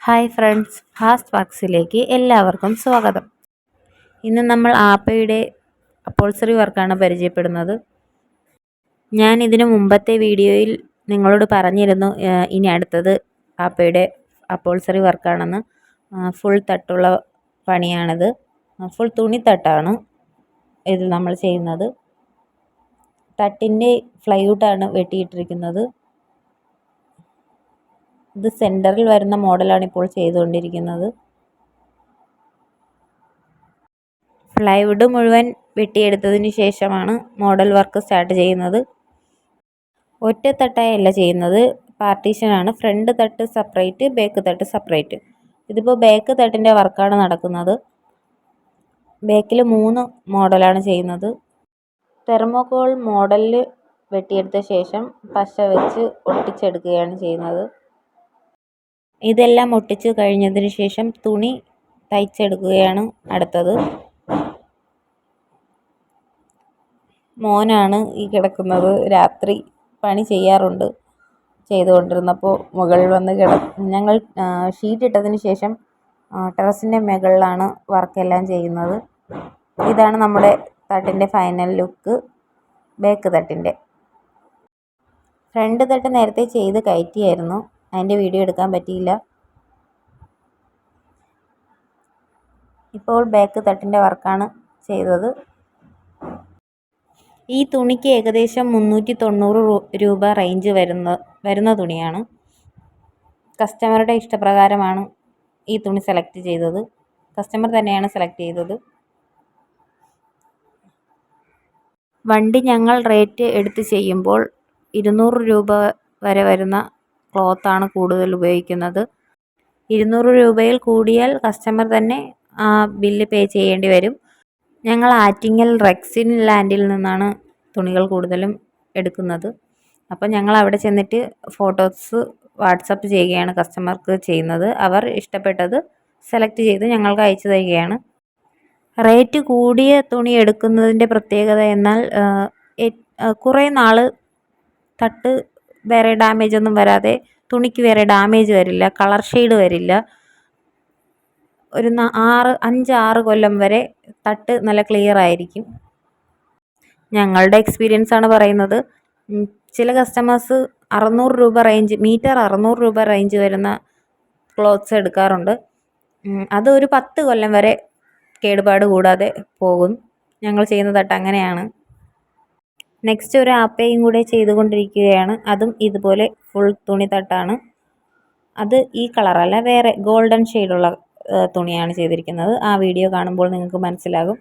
Hi friends, fast വർക്സിലേക്ക് എല്ലാവർക്കും സ്വാഗതം. ഇന്ന് നമ്മൾ ആപ്പയുടെ അപ്പോൾസറി വർക്കാണ് പരിചയപ്പെടുന്നത്. ഞാൻ ഇതിനു മുമ്പത്തെ വീഡിയോയിൽ നിങ്ങളോട് പറഞ്ഞിരുന്നു ഇനി അടുത്തത് ആപ്പയുടെ അപ്പോൾസറി വർക്കാണെന്ന്. ഫുൾ തട്ടുള്ള പണിയാണിത്. ഫുൾ തുണിത്തട്ടാണ് ഇത് നമ്മൾ ചെയ്യുന്നത്. തട്ടിൻ്റെ ഫ്ലൈവുഡാണ് വെട്ടിയിട്ടിരിക്കുന്നത്. ഇത് സെൻറ്ററിൽ വരുന്ന മോഡലാണ് ഇപ്പോൾ ചെയ്തുകൊണ്ടിരിക്കുന്നത്. പ്ലൈവുഡ് മുഴുവൻ വെട്ടിയെടുത്തതിന് ശേഷമാണ് മോഡൽ വർക്ക് സ്റ്റാർട്ട് ചെയ്യുന്നത്. ഒറ്റത്തട്ടായല്ല ചെയ്യുന്നത്, പാർട്ടീഷനാണ്. ഫ്രണ്ട് തട്ട് സെപ്പറേറ്റ്, ബാക്ക് തട്ട് സെപ്പറേറ്റ്. ഇതിപ്പോൾ ബാക്ക് തട്ടിൻ്റെ വർക്കാണ് നടക്കുന്നത്. ബാക്കിൽ 3 മോഡലാണ് ചെയ്യുന്നത്. തെർമോകോൾ മോഡലിൽ വെട്ടിയെടുത്ത ശേഷം പശ വെച്ച് ഒട്ടിച്ചെടുക്കുകയാണ് ചെയ്യുന്നത്. ഇതെല്ലാം ഒട്ടിച്ച് കഴിഞ്ഞതിന് ശേഷം തുണി തയ്ച്ചെടുക്കുകയാണ് അടുത്തത്. മോനാണ് ഈ കിടക്കുന്നത്. രാത്രി പണി ചെയ്യാറുണ്ട്. ചെയ്തുകൊണ്ടിരുന്നപ്പോൾ മുകളിൽ വന്ന് ഞങ്ങൾ ഷീറ്റ് ഇട്ടതിന് ശേഷം ടെറസിൻ്റെ മുകളിലാണ് വർക്കെല്ലാം ചെയ്യുന്നത്. ഇതാണ് നമ്മുടെ തട്ടിൻ്റെ ഫൈനൽ ലുക്ക്. ബാക്ക് തട്ടിൻ്റെ ഫ്രണ്ട് തട്ട് നേരത്തെ ചെയ്ത് കയറ്റിയായിരുന്നു, അതിൻ്റെ വീഡിയോ എടുക്കാൻ പറ്റിയില്ല. ഇപ്പോൾ ബാക്ക് തട്ടിൻ്റെ വർക്കാണ് ചെയ്തത്. ഈ തുണിക്ക് ഏകദേശം 390 രൂപ റേഞ്ച് വരുന്ന തുണിയാണ്. കസ്റ്റമറുടെ ഇഷ്ടപ്രകാരമാണ് ഈ തുണി സെലക്ട് ചെയ്തത്. കസ്റ്റമർ തന്നെയാണ് സെലക്ട് ചെയ്തത്. വണ്ടി ഞങ്ങൾ റേറ്റ് എടുത്ത് ചെയ്യുമ്പോൾ 200 രൂപ വരെ വരുന്ന ക്ലോത്താണ് കൂടുതൽ ഉപയോഗിക്കുന്നത്. 200 രൂപയിൽ കൂടിയാൽ കസ്റ്റമർ തന്നെ ആ ബില്ല് പേ ചെയ്യേണ്ടി വരും. ഞങ്ങൾ ആറ്റിങ്ങൽ റെക്സിൻ ലാൻഡിൽ നിന്നാണ് തുണികൾ കൂടുതലും എടുക്കുന്നത്. അപ്പോൾ ഞങ്ങൾ അവിടെ ചെന്നിട്ട് ഫോട്ടോസ് വാട്സപ്പ് ചെയ്യുകയാണ് കസ്റ്റമർക്ക് ചെയ്യുന്നത്. അവർ ഇഷ്ടപ്പെട്ടത് സെലക്ട് ചെയ്ത് ഞങ്ങൾക്ക് അയച്ചു തരികയാണ്. റേറ്റ് കൂടിയ തുണി എടുക്കുന്നതിൻ്റെ പ്രത്യേകത എന്നാൽ കുറേ നാൾ തട്ട് വേറെ ഡാമേജ് ഒന്നും വരാതെ, തുണിക്ക് വേറെ ഡാമേജ് വരില്ല, കളർ ഷെയ്ഡ് വരില്ല. ഒരു 5-6 കൊല്ലം വരെ തട്ട് നല്ല ക്ലിയർ ആയിരിക്കും. ഞങ്ങളുടെ എക്സ്പീരിയൻസ് ആണ് പറയുന്നത്. ചില കസ്റ്റമേഴ്സ് 600 രൂപ റേഞ്ച്, മീറ്റർ 600 രൂപ റേഞ്ച് വരുന്ന ക്ലോത്ത്സ് എടുക്കാറുണ്ട്. അത് ഒരു 10 കൊല്ലം വരെ കേടുപാട് കൂടാതെ പോകും. ഞങ്ങൾ ചെയ്യുന്ന തട്ട് അങ്ങനെയാണ്. നെക്സ്റ്റ് ഒരു ആപ്പയും കൂടെ ചെയ്തുകൊണ്ടിരിക്കുകയാണ്. അതും ഇതുപോലെ ഫുൾ തുണി തട്ടാണ്. അത് ഈ കളറല്ല, വേറെ ഗോൾഡൻ ഷെയ്ഡുള്ള തുണിയാണ് ചെയ്തിരിക്കുന്നത്. ആ വീഡിയോ കാണുമ്പോൾ നിങ്ങൾക്ക് മനസ്സിലാകും.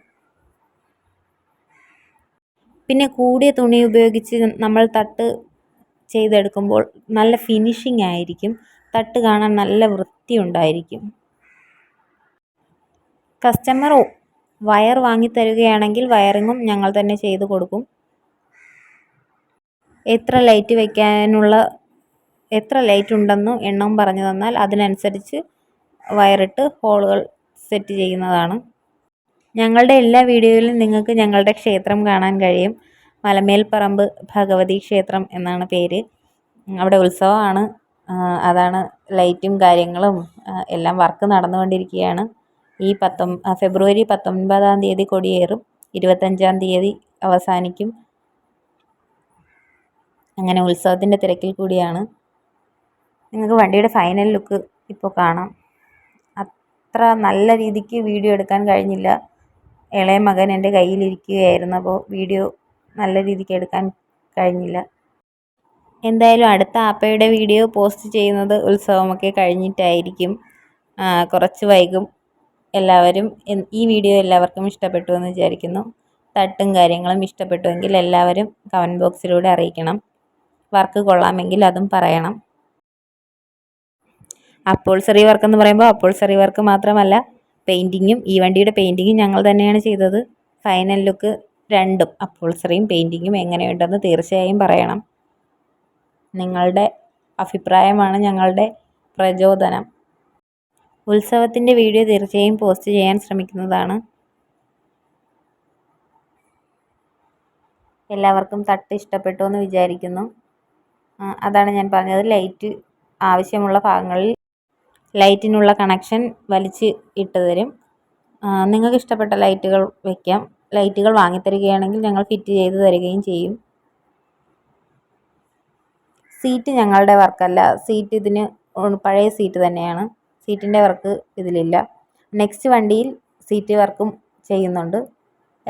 പിന്നെ കൂടിയ തുണി ഉപയോഗിച്ച് നമ്മൾ തട്ട് ചെയ്തെടുക്കുമ്പോൾ നല്ല ഫിനിഷിംഗ് ആയിരിക്കും. തട്ട് കാണാൻ നല്ല വൃത്തിയുണ്ടായിരിക്കും. കസ്റ്റമർ വയർ വാങ്ങിത്തരുകയാണെങ്കിൽ വയറിങ്ങും ഞങ്ങൾ തന്നെ ചെയ്ത് കൊടുക്കും. എത്ര ലൈറ്റ് ഉണ്ടെന്ന് എണ്ണം പറഞ്ഞു തന്നാൽ അതിനനുസരിച്ച് വയറിട്ട് ഹോളുകൾ സെറ്റ് ചെയ്യുന്നതാണ്. ഞങ്ങളുടെ എല്ലാ വീഡിയോയിലും നിങ്ങൾക്ക് ഞങ്ങളുടെ ക്ഷേത്രം കാണാൻ കഴിയും. മലമേൽപ്പറമ്പ് ഭഗവതി ക്ഷേത്രം എന്നാണ് പേര്. അവിടെ ഉത്സവമാണ്. അതാണ് ലൈറ്റും കാര്യങ്ങളും എല്ലാം വർക്ക് നടന്നുകൊണ്ടിരിക്കുകയാണ്. ഈ ഫെബ്രുവരി 19-ാം തീയതി കൊടിയേറും, 25-ാം തീയതി അവസാനിക്കും. അങ്ങനെ ഉത്സവത്തിൻ്റെ തിരക്കിൽ കൂടിയാണ്. നിങ്ങൾക്ക് വണ്ടിയുടെ ഫൈനൽ ലുക്ക് ഇപ്പോൾ കാണാം. അത്ര നല്ല രീതിക്ക് വീഡിയോ എടുക്കാൻ കഴിഞ്ഞില്ല. ഇളയ മകൻ എൻ്റെ കയ്യിലിരിക്കുകയായിരുന്നു, അപ്പോൾ വീഡിയോ നല്ല രീതിക്ക് എടുക്കാൻ കഴിഞ്ഞില്ല. എന്തായാലും അടുത്ത ആപ്പയുടെ വീഡിയോ പോസ്റ്റ് ചെയ്യുന്നത് ഉത്സവമൊക്കെ കഴിഞ്ഞിട്ടായിരിക്കും. കുറച്ച് വൈകും. ഈ വീഡിയോ എല്ലാവർക്കും ഇഷ്ടപ്പെട്ടു എന്ന് വിചാരിക്കുന്നു. തട്ടും കാര്യങ്ങളും ഇഷ്ടപ്പെട്ടുവെങ്കിൽ എല്ലാവരും കമൻറ്റ് ബോക്സിലൂടെ അറിയിക്കണം. വർക്ക് കൊള്ളാമെങ്കിൽ അതും പറയണം. അപ്പോൾസറി വർക്ക് എന്ന് പറയുമ്പോൾ അപ്പോൾസറി വർക്ക് മാത്രമല്ല, പെയിൻറ്റിങ്ങും, ഈ വണ്ടിയുടെ പെയിൻറ്റിങ്ങും ഞങ്ങൾ തന്നെയാണ് ചെയ്തത്. ഫൈനൽ ലുക്ക് രണ്ടും, അപ്പോൾസറിയും പെയിൻറ്റിങ്ങും എങ്ങനെയുണ്ടെന്ന് തീർച്ചയായും പറയണം. നിങ്ങളുടെ അഭിപ്രായമാണ് ഞങ്ങളുടെ പ്രചോദനം. ഉത്സവത്തിൻ്റെ വീഡിയോ തീർച്ചയായും പോസ്റ്റ് ചെയ്യാൻ ശ്രമിക്കുന്നതാണ്. എല്ലാവർക്കും തട്ട് ഇഷ്ടപ്പെട്ടു എന്ന് വിചാരിക്കുന്നു. അതാണ് ഞാൻ പറഞ്ഞത്. ലൈറ്റ് ആവശ്യമുള്ള ഭാഗങ്ങളിൽ ലൈറ്റിനുള്ള കണക്ഷൻ വലിച്ച് ഇട്ട് തരും. നിങ്ങൾക്ക് ഇഷ്ടപ്പെട്ട ലൈറ്റുകൾ വയ്ക്കാം. ലൈറ്റുകൾ വാങ്ങിത്തരികയാണെങ്കിൽ ഞങ്ങൾ ഫിറ്റ് ചെയ്ത് തരികയും ചെയ്യും. സീറ്റ് ഞങ്ങളുടെ വർക്കല്ല. സീറ്റ് ഇതിന് പഴയ സീറ്റ് തന്നെയാണ്. സീറ്റിൻ്റെ വർക്ക് ഇതിലില്ല. നെക്സ്റ്റ് വണ്ടിയിൽ സീറ്റ് വർക്കും ചെയ്യുന്നുണ്ട്.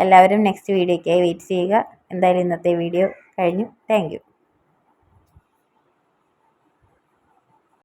എല്ലാവരും നെക്സ്റ്റ് വീഡിയോയ്ക്കായി വെയിറ്റ് ചെയ്യുക. എന്തായാലും ഇന്നത്തെ വീഡിയോ കഴിഞ്ഞു. Thank you.